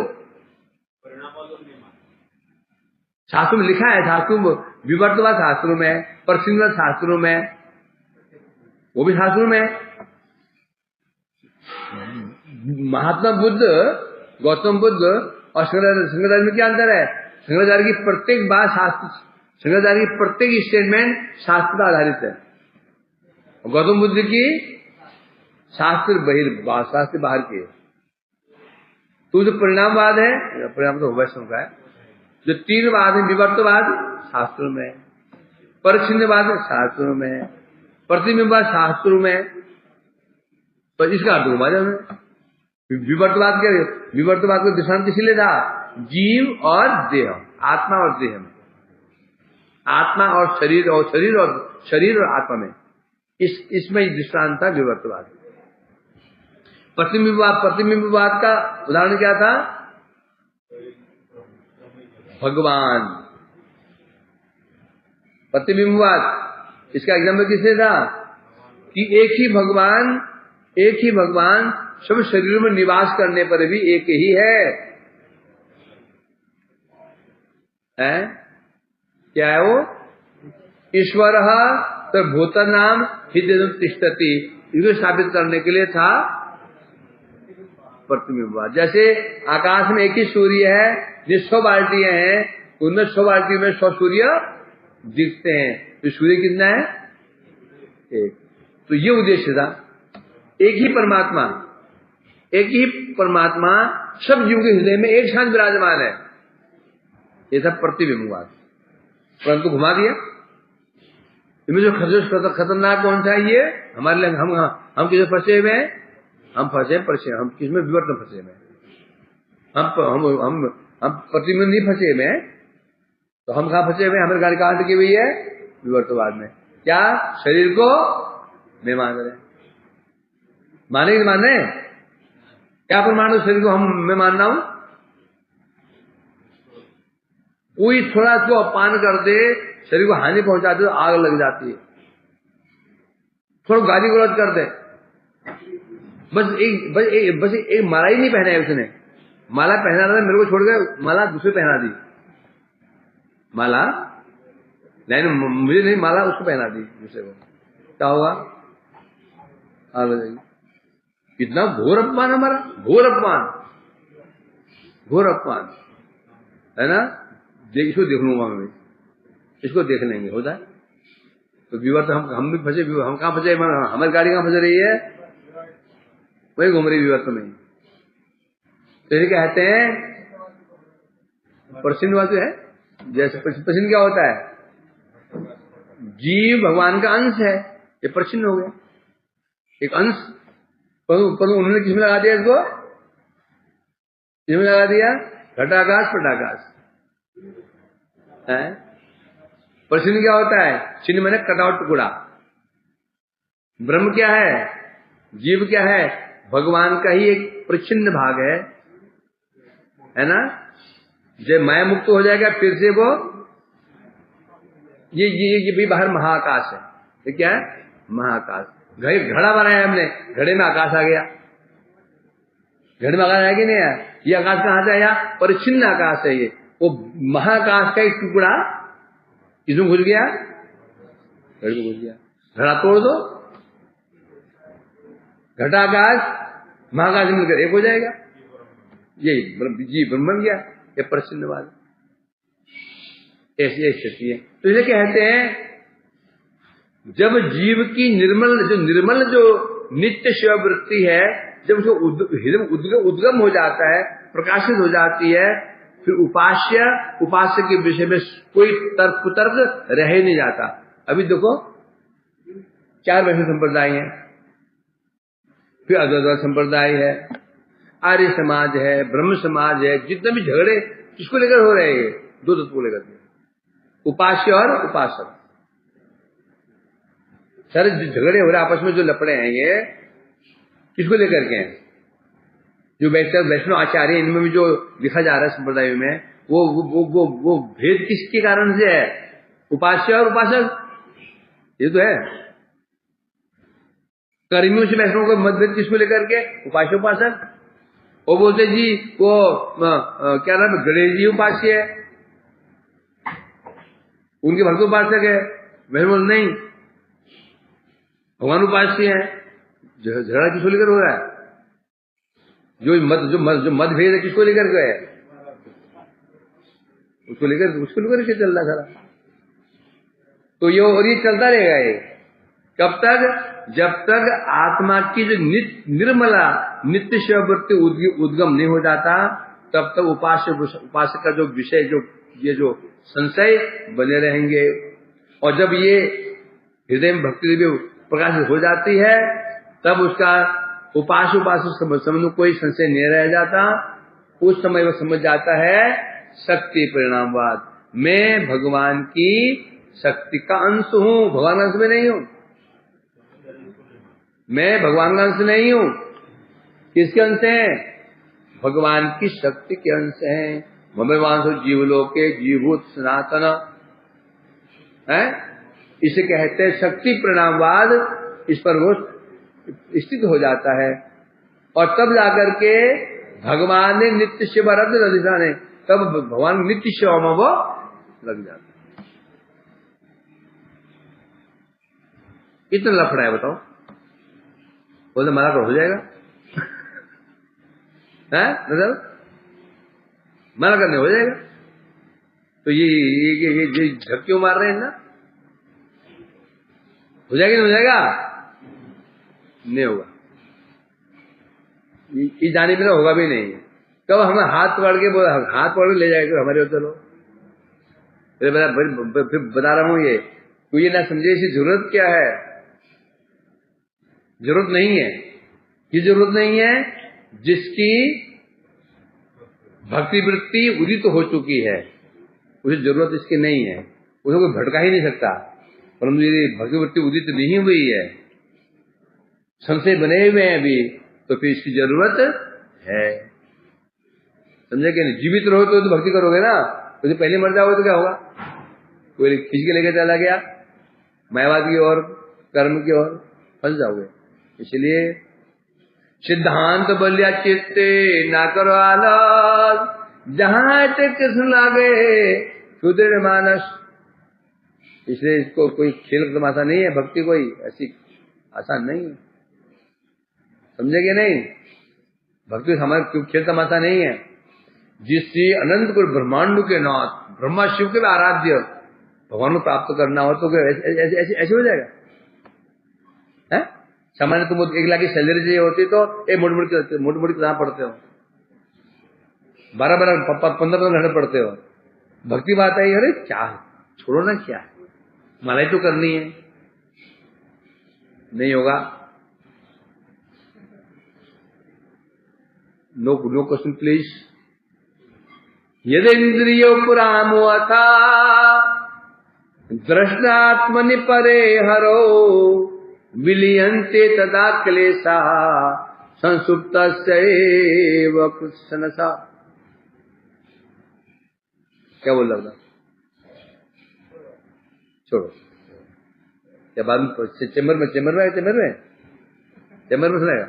शास्त्रों में लिखा है, शास्त्रों में विवर्तवाद शास्त्रों में, परिच्छिन्नवाद शास्त्रों में, वो भी शास्त्रों में। महात्मा बुद्ध, गौतम बुद्ध और शंकराचार्य में क्या अंतर है? शंकराचार्य की प्रत्येक बात शंकराचार्य की प्रत्येक स्टेटमेंट शास्त्र पर आधारित है, और गौतम बुद्ध की शास्त्र बाहर की है। तो जो परिणामवाद है, परिणाम तो वैष्णव का है। जो 3 वाद है, विवर्तवाद शास्त्रों में, परिच्छिन्नवाद शास्त्रों में, प्रतिबिंबवाद शास्त्रों में। तो इसका अर्थ हुआ में विवर्तवाद का दृष्टांत किसलिए था? जीव और देह, आत्मा और देह में, आत्मा और शरीर और आत्मा में, इसमें दृष्टांत था विवर्तवाद। प्रतिबिंबवाद का उदाहरण क्या था? भगवान। प्रतिबिंबवाद इसका एग्जाम्पल किसने था? कि एक ही भगवान सब शरीरों में निवास करने पर भी एक ही है। क्या है वो? ईश्वर तो भूतनाम हृदय तिष्ठति। इसको स्थापित करने के लिए था प्रतिबिंबवाद। जैसे आकाश में एक ही सूर्य है, जिस 100 बाल्टियां हैं, उनमें 100 बाल्टी में 100 सूर्य दिखते हैं। तो सूर्य कितना है? एक। तो ये उद्देश्य था। एक ही परमात्मा सब जीवों के हृदय में एक साथ विराजमान है। ये था प्रतिबिंबवाद। परंतु घुमा दिया, इनमें जो खतरनाक कौन सा है ये हमारे लिए? हम किस फंसे हुए हैं? हम फंसे हम किसमें? विवर्त में फंसे हुए हैं। हम पृथ्वी में नहीं फंसे हुए हैं, तो हम कहाँ फंसे हुए हैं? हमारी गाड़ी कहाँ टिकी हुई है? विवर्तवाद में। क्या शरीर को मैं मान रहे? माने कि माने? क्या प्रमाण शरीर को मैं मान रहा हूं? कोई थोड़ा तो अपान कर दे, शरीर को हानि पहुंचा दे तो आग लग जाती है। थोड़ा गाली गलौज कर दे, बस एक माला ही नहीं पहना है उसने। माला पहना था मेरे को छोड़ के माला दूसरे पहना दी। माला नहीं, मुझे नहीं, माला उसको पहना दी दूसरे को। क्या होगा? आग लग जाएगी। कितना घोर अपमान हमारा, घोर अपमान, घोर अपमान है ना। इसको देख लूंगा मैं, इसको देख लेंगे, होता है। तो विवर्त हम भी फंसे, हम कहाँ फंसे? हमारी गाड़ी कहाँ फंस रही है? वही घूम रही विवर्त में। तो ये कहते हैं प्रसिन्नवाद है। जैसे प्रसिन्न क्या होता है? जीव भगवान का अंश है, ये प्रसिन्न हो गया, एक अंश। पर उन्होंने किसमें लगा दिया इसको? किसमें लगा दिया? घटाकाश पटाकाश है। प्रसिन्न क्या होता है? चिन्ह मैंने कटाउट टुकड़ा। ब्रह्म क्या है? जीव क्या है? भगवान का ही एक प्रचिन्न भाग है ना। जब माया मुक्त हो जाएगा फिर से वो ये भी बाहर महाकाश है। ये क्या है? महाकाश। घड़ा बनाया हमने, घड़े में आकाश आ गया। घड़े में आकाश आया कि नहीं आया? ये आकाश कहां से आया? परिच्छिन्न आकाश है ये। वो महाकाश का एक टुकड़ा किसमें घुस गया? घड़े में घुस गया। घड़ा तोड़ दो, घटाकाश महाकाश मिलकर एक हो जाएगा। ये जी ब्रह्म बन गया। ये प्रसिन्नवाद ऐसी स्थिति है। तो इसे कहते हैं जब जीव की निर्मल जो नित्य शिव वृत्ति है, जब उसको उद्गम हो जाता है, प्रकाशित हो जाती है, फिर उपास्य के विषय में कोई तर्क रह ही नहीं जाता। अभी देखो 4 वैष्णव संप्रदाय हैं, फिर अद्वैत संप्रदाय है, आर्य समाज है, ब्रह्म समाज है। जितने भी झगड़े किसको लेकर हो रहे हैं? 2 तत्व को लेकर, उपास्य और उपासक। सारे झगड़े हो रहे आपस में, जो लपड़े हैं ये किसको लेकर के हैं? जो वैष्णव आचार्य, इनमें भी जो लिखा जा रहा है संप्रदाय में, वो भेद किसके कारण से है? उपास्य और उपासक, ये तो है। कर्मियों से वैष्णव को मतभेद किसको लेकर के? उपास्य उपासक। वो बोलते जी वो क्या नाम है, गणेश जी उपास्य है, उनके भक्त उपासक है। वह बोल नहीं, भगवान उपास्य है। झगड़ा किसको लेकर हो रहा है? जो मतभेद है किसको लेकर गए? उसको लेकर के चल रहा सारा। तो ये चलता रहेगा। ये कब तक? जब तक आत्मा की जो निर्मला नित्य शिव वृत्ति उद्गम नहीं हो जाता, तब तक उपासक का जो विषय, जो संशय बने रहेंगे। और जब ये हृदय में भक्ति प्रकाशित हो जाती है, तब उसका उपासक समझ कोई संशय नहीं रह जाता। उस समय वह समझ जाता है शक्ति परिणामवाद। मैं भगवान की शक्ति का अंश हूं, भगवान का अंश में नहीं हूं। मैं भगवान का अंश नहीं हूं। किसके अंश है? भगवान की शक्ति के अंश है। भगवान से जीवलोके जीवभूत सनातन है। इसे कहते हैं शक्ति परिणामवाद। इस पर वो स्थित हो जाता है, और तब जाकर के भगवान ने नित्य शिव ने, तब भगवान नित्य शिव में वो लग जाता है। कितना लफड़ा है बताओ? बोले मारा तो हो जाएगा है, मतलब मना करने हो जाएगा। तो ये झक्कियों मार रहे हैं ना, हो जाएगा नहीं हो जाएगा? नहीं होगा। ये जाने में होगा भी नहीं। कब हमें हाथ पकड़ के ले जाएगा हमारे, चलो फिर बता रहा हूं, ये कोई ये ना समझे इसी जरूरत क्या है, जरूरत नहीं है। ये जरूरत नहीं है जिसकी भक्ति वृत्ति उदित हो चुकी है, उसे जरूरत इसकी नहीं है, उसे कोई भटका ही नहीं सकता। परंतु यदि भक्ति वृत्ति उदित नहीं हुई है, संशय बने हुए हैं अभी, तो फिर इसकी जरूरत है। समझे कि नहीं? जीवित रहो तो भक्ति करोगे ना, तो पहले मर जाओगे तो क्या होगा? कोई खींच के लेके चला गया मायावाद की ओर, कर्म की ओर, फंस जाओगे। इसलिए सिद्धांत बलिया चित्ते ना करो आलस, जहां कृष्ण लागे सुदृढ़ मानस। इसलिए इसको कोई खेल तमाशा नहीं है, भक्ति कोई ऐसी आसान नहीं है। समझेगे नहीं? भक्ति हमारे खेल तमाशा नहीं है। जिससे अनंत को ब्रह्मांड के नाथ ब्रह्मा शिव के भी आराध्य भगवान को प्राप्त करना हो तो ऐसे हो जाएगा? है सामान्य तुम 1 लाख की सैलरी चाहिए होती तो मोटी कहां पढ़ते हो, 12-12 15 घंटे पढ़ते हो। भक्ति बात है, अरे क्या है, छोड़ो ना, क्या है, मलाई तो करनी है, नहीं होगा। No question please. यदेन्द्रियो पुरामो अथा दृष्टात्मनि परे हरो विलियन्ते तदा क्लेशा संसुप्तस्यैव कृष्णसा। क्या बोल रहा था? छोड़ो, क्या बाद में चेम्बर में सुनाएगा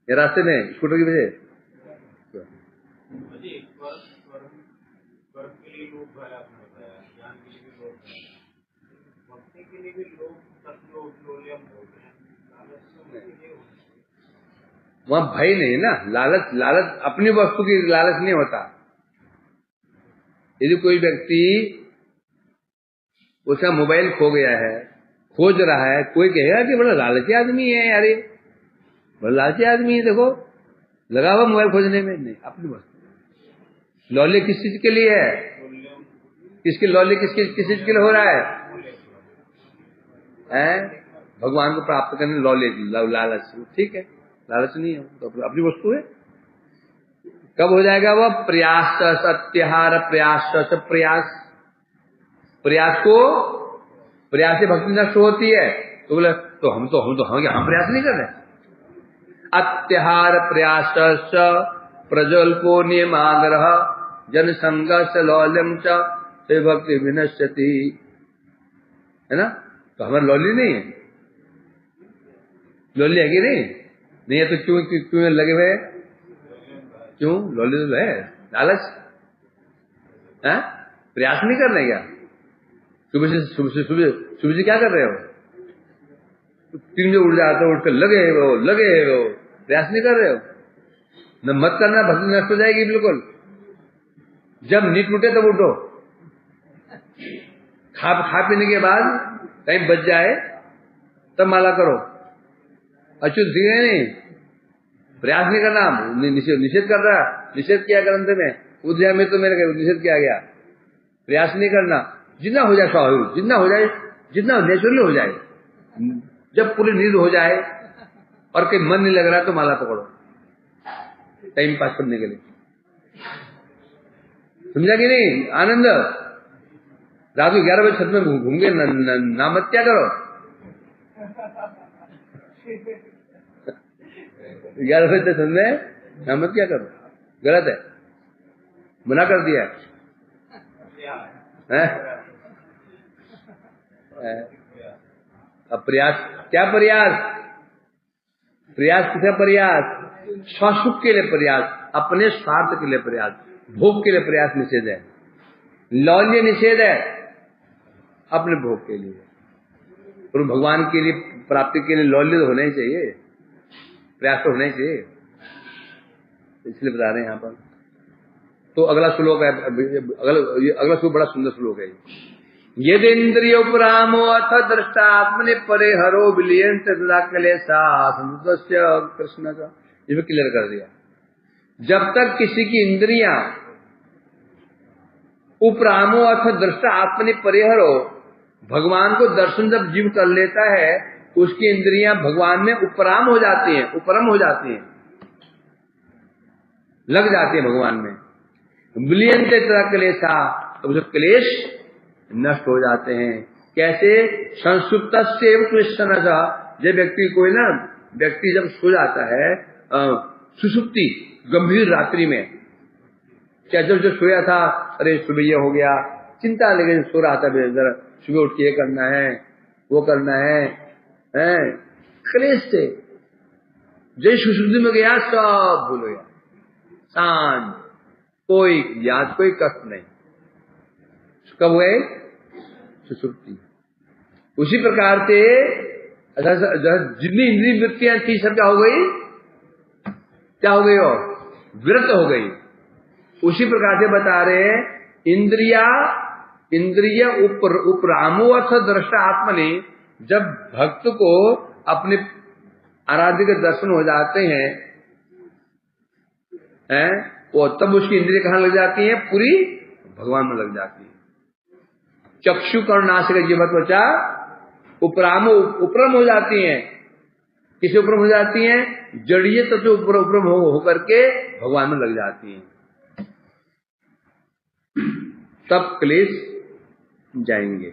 या रास्ते में स्कूटर की वजह? वहां भय नहीं ना, लालच अपनी वस्तु की लालच नहीं होता। यदि कोई व्यक्ति उसका मोबाइल खो गया है, खोज रहा है, कोई कहेगा कि बड़ा लालची आदमी है यार, ये बड़ा लालची आदमी है, देखो लगा हुआ मोबाइल खोजने में। नहीं, अपनी वस्तु। लॉली किस चीज के लिए है? किसकी लॉली किस चीज के लिए हो रहा है? भगवान को प्राप्त करने लॉली, लालच। ठीक है, लालच नहीं है तो अपनी वस्तु है। कब हो जाएगा वह? प्रयास सत्याहार प्रयास प्रयास से भक्ति नष्ट होती है। तो बोले तो हम प्रयास नहीं कर रहे। अत्याहार प्रयास प्रजल्पो नियमाग्रह जन संघर्ष लौल्यम च भक्ति विनश्यति, है ना? तो हमारा लॉली नहीं है, लॉली है कि नहीं है तो क्यों लगे हुए? क्यों? लॉली तो है, लालच है। प्रयास नहीं करने क्या? सुबह से क्या कर रहे हो? 3 बजे उठ जाते हो, उठकर लगे हो, प्रयास नहीं कर रहे हो। न मत करना, भक्ति नष्ट हो जाएगी बिल्कुल। जब नींद टूटे तब उठो, खा पीने के बाद टाइम बच जाए तब माला करो। अच्युत दिए नहीं, प्रयास नहीं करना, निषेध कर रहा, निषेध किया ग्रंथ में, उद्या में तो मेरे निषेध किया गया। प्रयास नहीं करना, जितना हो जाए स्वाभाविक, जितना नेचुरली हो जाए। जब पूरी नींद हो जाए और कहीं मन नहीं लग रहा तो माला पकड़ो, टाइम पास करने के लिए। समझा कि नहीं? आनंद रात को 11 बजे छत में घूम के नामत क्या करो? 11 बजे छत में नामत क्या करो? गलत है, मना कर दिया है। अब प्रयास क्या? प्रयास किसे? प्रयास स्वसुख के लिए प्रयास, अपने स्वार्थ के लिए प्रयास, भोग के लिए प्रयास निषेध है। लौल्य निषेध है अपने भोग के लिए, और भगवान के लिए प्राप्ति के लिए लौल्य तो होना ही चाहिए, प्रयास तो होना ही चाहिए। इसलिए बता रहे हैं यहाँ पर। तो अगला श्लोक है, अगला श्लोक बड़ा सुंदर श्लोक है। यदेन्द्रियो पुरामो अथ दृष्टात्मने परे हरो विलियन तदा क्लेशा संतस्य कृष्ण का, इसमें क्लियर कर दिया। जब तक किसी की इंद्रियां उपरामो अर्थ दृष्टा आत्मनि परिहरो, भगवान को दर्शन जब जीव कर लेता है उसकी इंद्रियां भगवान में उपराम हो जाती हैं, उपरम हो जाती हैं, लग जाती है भगवान में। विलियंते तथा क्लेशा, तो जो क्लेश नष्ट हो जाते हैं। कैसे? संसुप्त से कृष्ण, जब व्यक्ति को ना, व्यक्ति जब सो जाता है सुसुप्ति गंभीर रात्रि में, क्या जब जो सोया था, अरे सुबह ये हो गया, चिंता लेकिन सो रहा था, जरा सुबह उठ के ये करना है वो करना है, क्लेश से जय सुसुप्ति में गया सब भूल गया, शांत, कोई याद कोई कष्ट नहीं। कब गए? सुसुप्ति। उसी प्रकार से जितनी इंद्रिय वृत्तियां थी सब क्या हो गई? क्या हो गई? और विरत हो गई। उसी प्रकार से बता रहे इंद्रिय उपरामो अर्थ दृष्टा आत्मनि, जब भक्त को अपने आराध्य के दर्शन हो जाते हैं, वो तब उसकी इंद्रिय कहां लग जाती है? पूरी भगवान में लग जाती है। चक्षु कर्णाशय जीवत बचा उपराम उपरम हो जाती हैं। किसे उपरम हो जाती हैं? जड़ीय तत्व उपरम होकर के भगवान में लग जाती हैं। तब क्लेश जाएंगे।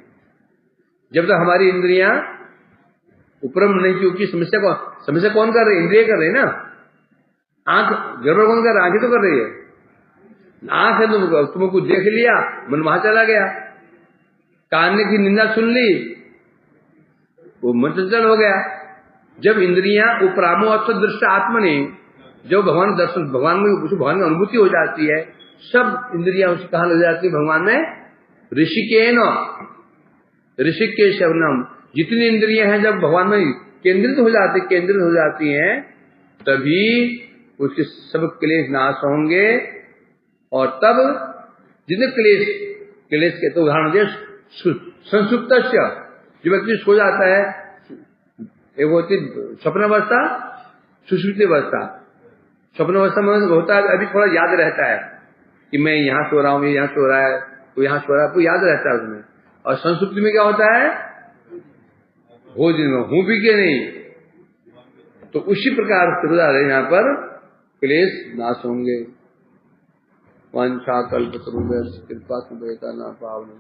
जब तक हमारी इंद्रियां उपरम नहीं, क्योंकि समस्या कौन कर रही है? इंद्रिय कर रही है ना। आंख गड़बड़ कौन कर रहा है? आंखें तो कर रही है। आंख है, तुमको कुछ देख लिया, मन वहां चला गया। कान ने की निंदा सुन ली, वो मन चंचल हो गया। जब इंद्रियां उपरामो अर्थ दृष्ट आत्मनि, जब भगवान दर्शन, भगवान में अनुभूति हो जाती है, सब इंद्रियां उसकी कहां लग जाती है? भगवान में। ऋषिकेन, ऋषिकेश शरणम, जितनी इंद्रियां हैं जब भगवान में केंद्रित हो जाती हैं, तभी उसके सब क्लेश नाश होंगे। और तब जितने क्लेश के तो उदाहरण दे, संसुप्त, जो व्यक्ति सो जाता है, एक होती स्वप्न अवस्था, सुषुप्ति अवस्था। स्वप्न अवस्था में होता है अभी थोड़ा याद रहता है कि मैं यहाँ सो रहा हूँ, ये यहाँ सो रहा है, वो यहाँ सो रहा है, तो याद रहता है उसमें। और संसुप्ति में क्या होता है? हो दिन में हूं भी के नहीं। तो उसी प्रकार से बता रहे यहाँ पर क्लेश नाश होंगे। वंशा कल्पतरुभ्यश्च कृपा सिंधुभ्यो न पावने।